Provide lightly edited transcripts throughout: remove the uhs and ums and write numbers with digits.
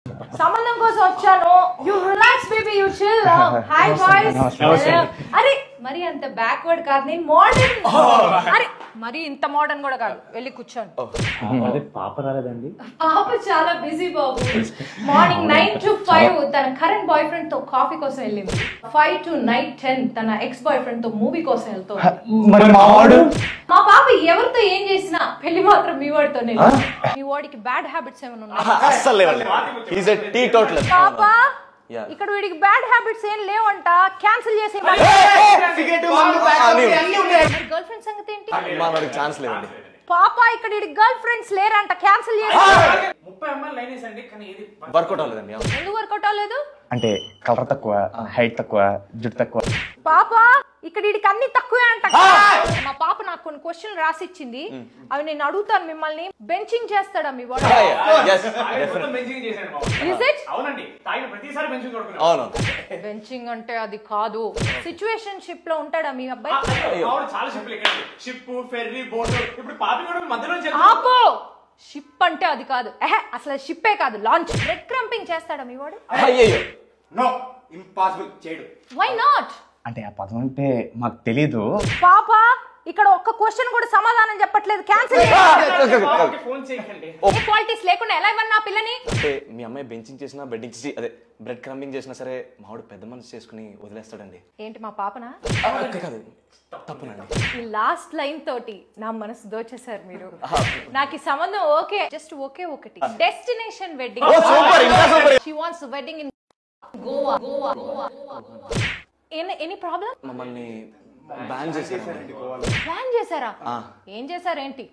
సంబంధం కోసం వచ్చాను. You relax baby, you chill. Hi boys. అరే మరి అంత బ్యాక్వర్డ్ కాదు, నేను మోడర్న్. అరే మరి ఇంత మోడర్న్ కూడా కాదు, వెళ్ళి కూర్చోండి. పాప రాలేదండి? పాప చాలా బిజీ బాబు. మార్నింగ్ 9 to 5 తన కరెంట్ బాయ్ ఫ్రెండ్ తో కాఫీ కోసం వెళ్ళింది. 5 to night 10 తన ఎక్స్ బాయ్ ఫ్రెండ్ తో మూవీ కోసం వెళ్తుంది. మా పాప ఎవరితో ఏం చేసినా పెళ్లి మాత్రం మీ వాడితోనే. మీ వాడికి బ్యాడ్ హ్యాబిట్స్ ఏమైనా ఉన్నాయా? పాప ఇక్కడ వీడికి బ్యాడ్ హ్యాబిట్స్ ఏం లేవంట, క్యాన్సిల్ చేసి. గర్ల్ ఫ్రెండ్ సంగతి ఏంటి? పాప ఇక్కడ వీడికి గర్ల్ ఫ్రెండ్స్ లేరంట, క్యాన్సిల్ చేసి. వర్కౌట్ అవ్వలేదండి. ఎందుకు వర్కౌట్ అవ్వలేదు? అంటే కలర్ తక్కువ, హైట్ తక్కువ, జుట్టు తక్కువ. పాప ఇక్కడ వీడికి అన్ని తక్కువే అంట. మా పాప నాకు కొన్ని క్వశ్చన్ రాసి ఇచ్చింది, అవి నేను అడుగుతాను మిమ్మల్ని. బెంచింగ్ చేస్తాడా మీ వాడు? బెంచింగ్ అంటే అది కాదు. సిచ్యువేషన్ షిప్ లో ఉంటాడా మీ అబ్బాయి? ఆపో, షిప్ అంటే అది కాదు. అసలు షిప్పే కాదు, లాంచ్. బ్రెడ్ క్రంపింగ్ చేస్తాడా మీ వాడు? Why not? అంటే ఆ పదం అంటే మాకు తెలీదు. పాప ఇక్కడ ఒక్క క్వశ్చన్ కూడా సమాధానం చెప్పట్లేదు, క్యాన్సిల్. క్వాలిటీస్ లేకుండా ఎలా ఇవ్వను నా పిల్లని? అంటే మీ అమ్మాయి బెంచింగ్ చేసినా, బెడ్డింగ్ చేసి, అదే బ్రెడ్ క్రంబింగ్ చేసినా సరే మావాడు పెద్ద మనసు చేసుకుని వదిలేస్తాడండి. ఏంటి మా పాపనా? కాదు, తప్పునండి. ఈ లాస్ట్ లైన్ తోటి నా మనసు దోచేశారు మీరు. నాకు ఈ సంబంధం ఓకే, జస్ట్ ఓకే. ఒకటి destination wedding. She wants wedding in Goa. Any problem? మమ్మల్ని బ్యాన్ చేశారు. బ్యాన్ చేశారా? ఏం చేశారేంటి?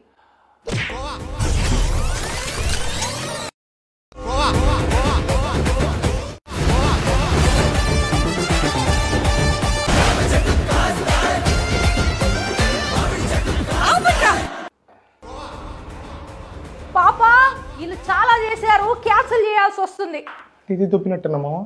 పాప వీళ్ళు చాలా చేశారు, క్యాన్సిల్ చేయాల్సి వస్తుంది. ఇది దుప్పినట్టున్నా మామ.